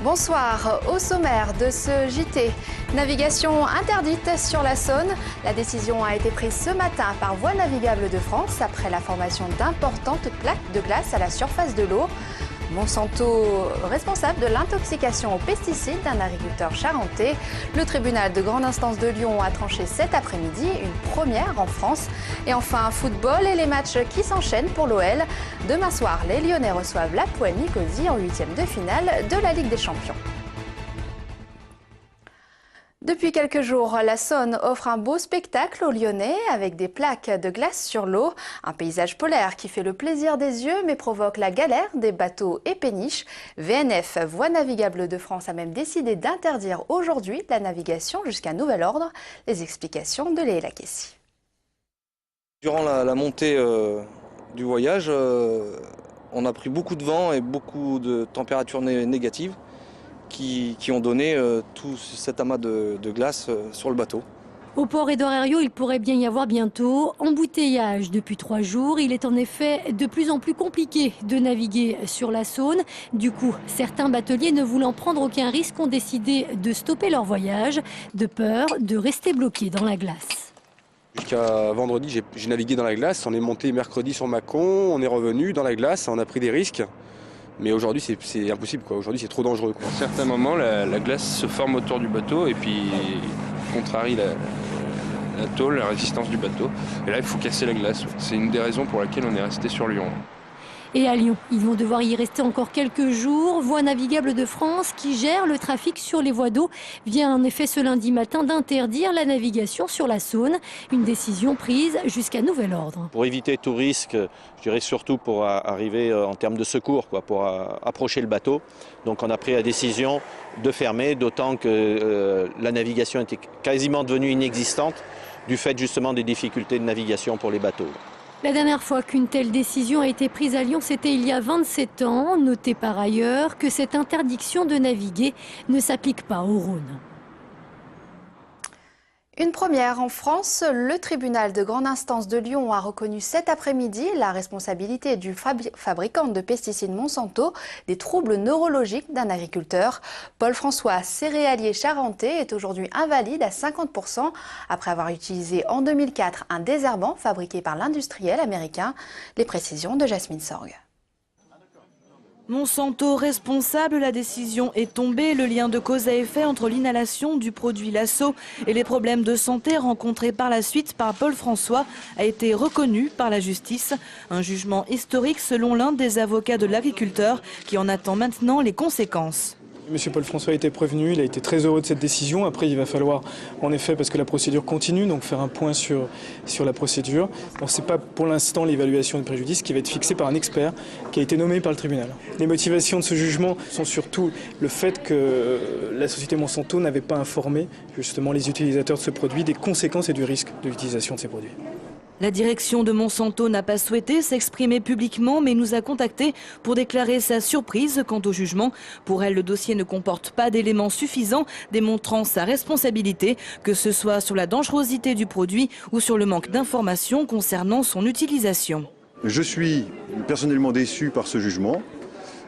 Bonsoir, au sommaire de ce JT. Navigation interdite sur la Saône. La décision a été prise ce matin par Voies navigables de France après la formation d'importantes plaques de glace à la surface de l'eau. Monsanto, responsable de l'intoxication aux pesticides d'un agriculteur charentais. Le tribunal de grande instance de Lyon a tranché cet après-midi, une première en France. Et enfin, football et les matchs qui s'enchaînent pour l'OL. Demain soir, les Lyonnais reçoivent l'Hapoel Nicosie en huitième de finale de la Ligue des Champions. Depuis quelques jours, la Saône offre un beau spectacle aux Lyonnais avec des plaques de glace sur l'eau. Un paysage polaire qui fait le plaisir des yeux mais provoque la galère des bateaux et péniches. VNF, Voies navigables de France, a même décidé d'interdire aujourd'hui la navigation jusqu'à nouvel ordre. Les explications de Léa Lakessi. Durant la montée du voyage, on a pris beaucoup de vent et beaucoup de températures négatives qui ont donné tout cet amas de glace sur le bateau. Au port Edorerio, il pourrait bien y avoir bientôt embouteillage. Depuis 3 jours, il est en effet de plus en plus compliqué de naviguer sur la Saône. Du coup, certains bateliers ne voulant prendre aucun risque ont décidé de stopper leur voyage, de peur de rester bloqués dans la glace. Jusqu'à vendredi, j'ai navigué dans la glace. On est monté mercredi sur Mâcon, on est revenu dans la glace, on a pris des risques. Mais aujourd'hui, c'est impossible, quoi. Aujourd'hui, c'est trop dangereux, quoi. À certains moments, la glace se forme autour du bateau et puis contrarie la tôle, la résistance du bateau. Et là, il faut casser la glace. C'est une des raisons pour laquelle on est resté sur Lyon. Et à Lyon, ils vont devoir y rester encore quelques jours. Voies navigables de France, qui gère le trafic sur les voies d'eau, vient en effet ce lundi matin d'interdire la navigation sur la Saône. Une décision prise jusqu'à nouvel ordre. Pour éviter tout risque, je dirais surtout pour arriver en termes de secours, pour approcher le bateau. Donc on a pris la décision de fermer, d'autant que la navigation était quasiment devenue inexistante du fait justement des difficultés de navigation pour les bateaux. La dernière fois qu'une telle décision a été prise à Lyon, c'était il y a 27 ans. Notez par ailleurs que cette interdiction de naviguer ne s'applique pas au Rhône. Une première en France, le tribunal de grande instance de Lyon a reconnu cet après-midi la responsabilité du fabricant de pesticides Monsanto des troubles neurologiques d'un agriculteur. Paul François, céréalier charentais, est aujourd'hui invalide à 50% après avoir utilisé en 2004 un désherbant fabriqué par l'industriel américain. Les précisions de Jasmine Sorgue. Monsanto responsable, la décision est tombée. Le lien de cause à effet entre l'inhalation du produit Lasso et les problèmes de santé rencontrés par la suite par Paul François a été reconnu par la justice. Un jugement historique selon l'un des avocats de l'agriculteur qui en attend maintenant les conséquences. Monsieur Paul François a été prévenu, il a été très heureux de cette décision. Après, il va falloir, en effet, parce que la procédure continue, donc faire un point sur la procédure. On ne sait pas pour l'instant l'évaluation du préjudice qui va être fixée par un expert qui a été nommé par le tribunal. Les motivations de ce jugement sont surtout le fait que la société Monsanto n'avait pas informé justement les utilisateurs de ce produit des conséquences et du risque de l'utilisation de ces produits. La direction de Monsanto n'a pas souhaité s'exprimer publiquement mais nous a contactés pour déclarer sa surprise quant au jugement. Pour elle, le dossier ne comporte pas d'éléments suffisants démontrant sa responsabilité, que ce soit sur la dangerosité du produit ou sur le manque d'informations concernant son utilisation. Je suis personnellement déçu par ce jugement.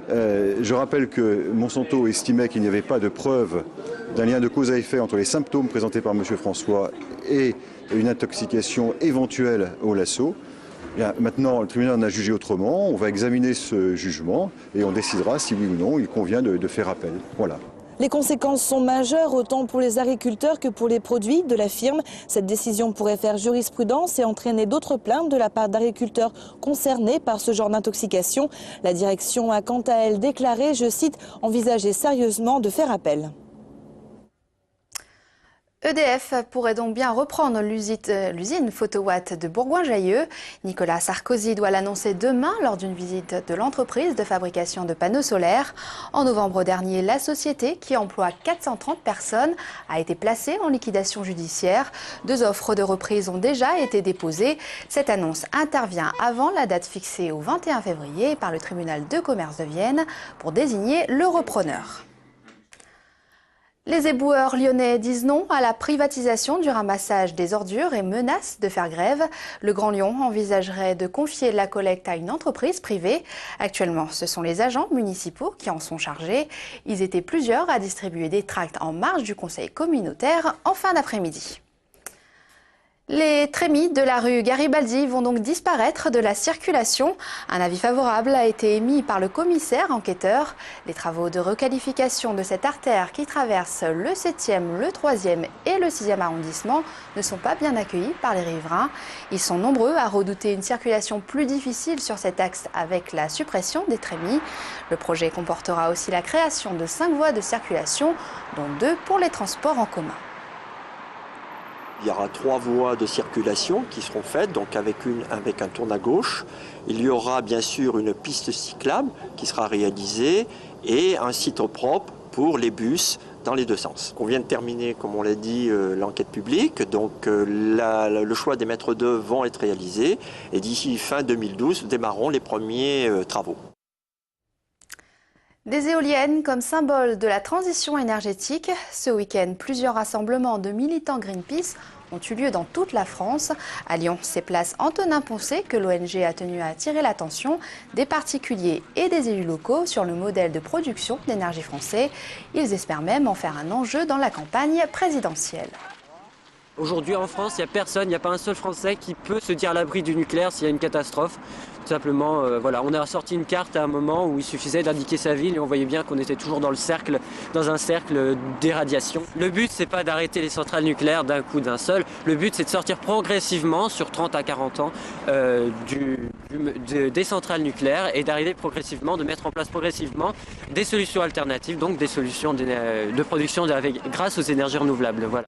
Je rappelle que Monsanto estimait qu'il n'y avait pas de preuve d'un lien de cause à effet entre les symptômes présentés par M. François et une intoxication éventuelle au lasso. Bien, maintenant, le tribunal en a jugé autrement. On va examiner ce jugement et on décidera si oui ou non il convient de faire appel. Voilà. Les conséquences sont majeures autant pour les agriculteurs que pour les produits de la firme. Cette décision pourrait faire jurisprudence et entraîner d'autres plaintes de la part d'agriculteurs concernés par ce genre d'intoxication. La direction a quant à elle déclaré, je cite, envisager sérieusement de faire appel. EDF pourrait donc bien reprendre l'usine Photowatt de Bourgoin-Jallieu. Nicolas Sarkozy doit l'annoncer demain lors d'une visite de l'entreprise de fabrication de panneaux solaires. En novembre dernier, la société, qui emploie 430 personnes, a été placée en liquidation judiciaire. 2 offres de reprise ont déjà été déposées. Cette annonce intervient avant la date fixée au 21 février par le tribunal de commerce de Vienne pour désigner le repreneur. Les éboueurs lyonnais disent non à la privatisation du ramassage des ordures et menacent de faire grève. Le Grand Lyon envisagerait de confier la collecte à une entreprise privée. Actuellement, ce sont les agents municipaux qui en sont chargés. Ils étaient plusieurs à distribuer des tracts en marge du conseil communautaire en fin d'après-midi. Les trémies de la rue Garibaldi vont donc disparaître de la circulation. Un avis favorable a été émis par le commissaire enquêteur. Les travaux de requalification de cette artère qui traverse le 7e, le 3e et le 6e arrondissement ne sont pas bien accueillis par les riverains. Ils sont nombreux à redouter une circulation plus difficile sur cet axe avec la suppression des trémies. Le projet comportera aussi la création de 5 voies de circulation, dont 2 pour les transports en commun. Il y aura 3 voies de circulation qui seront faites, donc avec un tourne à gauche. Il y aura bien sûr une piste cyclable qui sera réalisée et un site propre pour les bus dans les 2 sens. On vient de terminer, comme on l'a dit, l'enquête publique, donc le choix des maîtres d'œuvre vont être réalisés et d'ici fin 2012 démarreront les premiers travaux. Des éoliennes comme symbole de la transition énergétique. Ce week-end, plusieurs rassemblements de militants Greenpeace ont eu lieu dans toute la France. À Lyon, c'est place Antonin Poncet que l'ONG a tenu à attirer l'attention des particuliers et des élus locaux sur le modèle de production d'énergie français. Ils espèrent même en faire un enjeu dans la campagne présidentielle. Aujourd'hui en France, il n'y a personne, il n'y a pas un seul Français qui peut se dire à l'abri du nucléaire s'il y a une catastrophe. Tout simplement, voilà, on a sorti une carte à un moment où il suffisait d'indiquer sa ville et on voyait bien qu'on était toujours dans un cercle d'irradiation. Le but, c'est pas d'arrêter les centrales nucléaires d'un coup d'un seul. Le but, c'est de sortir progressivement, sur 30 à 40 ans, des centrales nucléaires et d'arriver progressivement, de mettre en place progressivement des solutions alternatives, donc des solutions de production grâce aux énergies renouvelables. Voilà.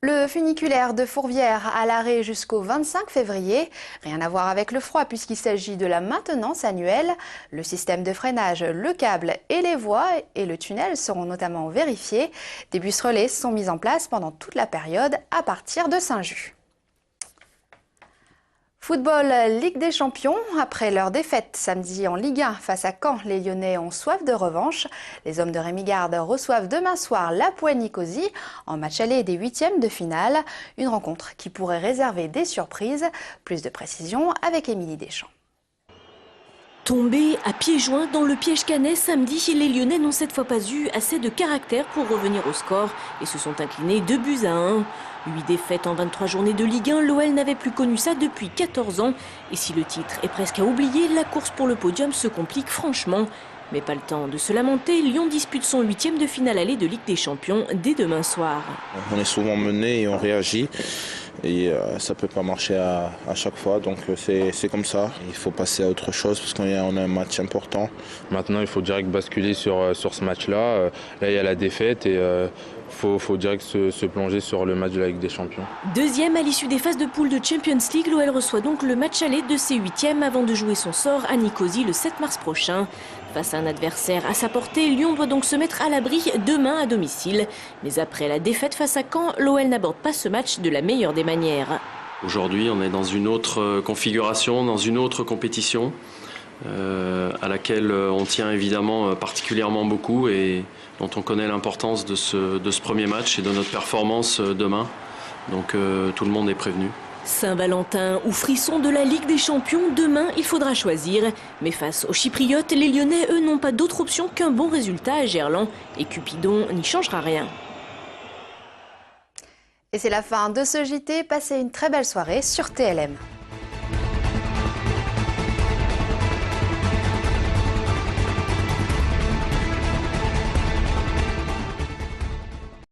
Le funiculaire de Fourvière à l'arrêt jusqu'au 25 février. Rien à voir avec le froid puisqu'il s'agit de la maintenance annuelle. Le système de freinage, le câble et les voies et le tunnel seront notamment vérifiés. Des bus relais sont mis en place pendant toute la période à partir de Saint-Just. Football, Ligue des Champions. Après leur défaite samedi en Ligue 1 face à Caen, les Lyonnais ont soif de revanche. Les hommes de Rémi Garde reçoivent demain soir l'Hapoel Nicosie en match aller des 8e de finale. Une rencontre qui pourrait réserver des surprises. Plus de précisions avec Émilie Deschamps. Tombés à pieds joints dans le piège canet samedi, les Lyonnais n'ont cette fois pas eu assez de caractère pour revenir au score et se sont inclinés 2-1. 8 défaites en 23 journées de Ligue 1, l'OL n'avait plus connu ça depuis 14 ans. Et si le titre est presque à oublier, la course pour le podium se complique franchement. Mais pas le temps de se lamenter, Lyon dispute son 8e de finale aller de Ligue des Champions dès demain soir. On est souvent mené et on réagit. Et ça ne peut pas marcher à chaque fois, donc c'est comme ça. Il faut passer à autre chose parce qu'on a un match important. Maintenant, il faut direct basculer sur ce match-là. Là, il y a la défaite et faut direct se plonger sur le match de la Ligue des Champions. Deuxième à l'issue des phases de poule de Champions League, l'OL reçoit donc le match aller de ses 8e avant de jouer son sort à Nicosie le 7 mars prochain. Face à un adversaire à sa portée, Lyon doit donc se mettre à l'abri demain à domicile. Mais après la défaite face à Caen, l'OL n'aborde pas ce match de la meilleure des manières. Aujourd'hui, on est dans une autre configuration, dans une autre compétition à laquelle on tient évidemment particulièrement beaucoup et dont on connaît l'importance de ce premier match et de notre performance demain. Donc tout le monde est prévenu. Saint-Valentin ou frisson de la Ligue des Champions, demain il faudra choisir. Mais face aux Chypriotes, les Lyonnais, eux, n'ont pas d'autre option qu'un bon résultat à Gerland. Et Cupidon n'y changera rien. Et c'est la fin de ce JT. Passez une très belle soirée sur TLM.